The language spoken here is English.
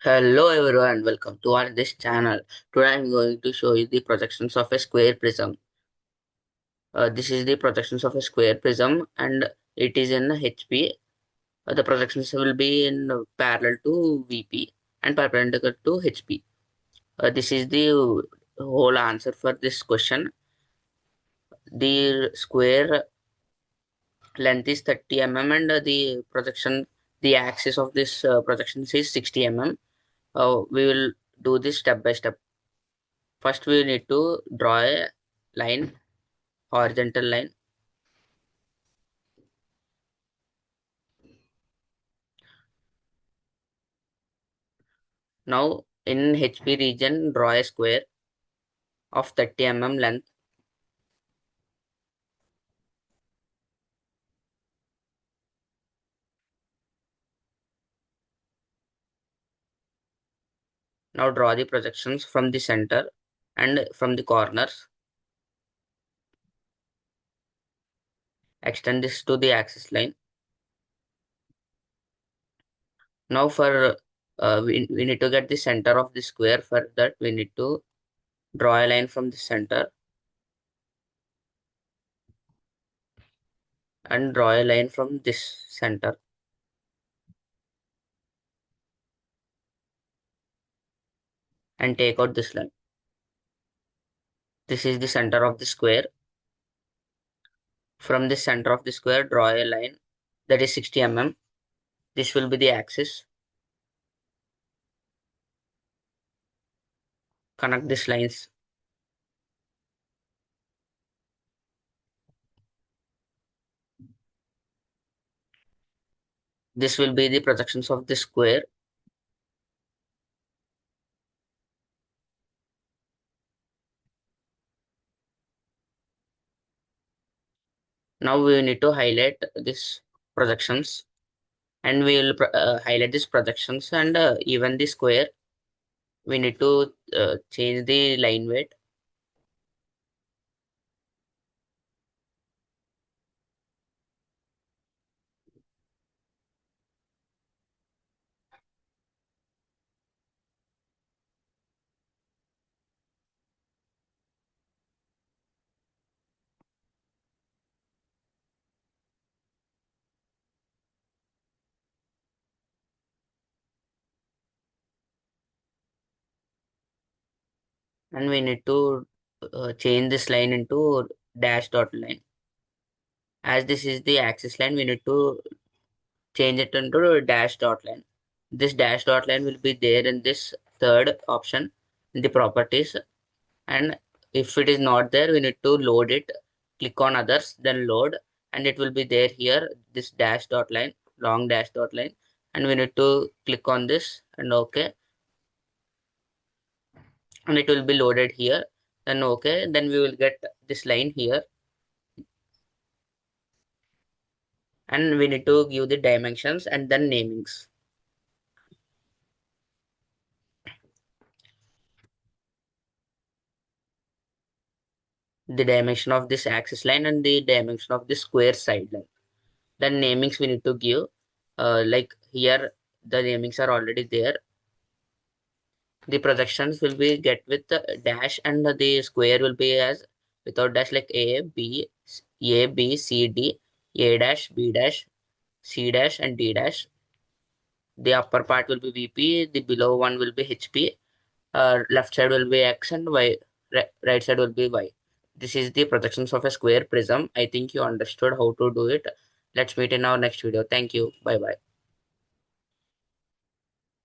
Hello everyone, welcome to this channel. Today I'm going to show you the projections of a square prism. This is the projections of a square prism and it is in HP. The projections will be in parallel to VP and perpendicular to HP. This is the whole answer for this question. The square length is 30 mm and the axis of this projection is 60 mm. We will do this step by step. First, we need to draw a line, horizontal line. Now, in HP region, draw a square of 30 mm length. Now, draw the projections from the center and from the corners. Extend this to the axis line. Now, we need to get the center of the square. For that, we need to draw a line from the center and draw a line from this center and take out this line. This is the center of the square. From the center of the square, draw a line that is 60 mm. This will be the axis. Connect these lines. This will be the projections of the square. Now we need to highlight this projections and we will highlight these projections and even the square. We need to change the line weight. And we need to change this line into dash dot line. As this is the axis line, we need to change it into dash dot line. This dash dot line will be there in this third option in the properties, and if it is not there, we need to load it. Click on others, then load, and it will be there here, this dash dot line, long dash dot line, and we need to click on this and okay, and it will be loaded here. Then okay, then we will get this line here, and we need to give the dimensions and then namings. The dimension of this axis line and the dimension of the square side line. Then namings we need to give. Like here, the namings are already there. The projections will be get with the dash and the square will be as without dash, like A, B, C, D, A dash, B dash, C dash, and D dash. The upper part will be VP, the below one will be HP, left side will be X and Y, right side will be Y. This is the projections of a square prism. I think you understood how to do it. Let's meet in our next video. Thank you. Bye bye.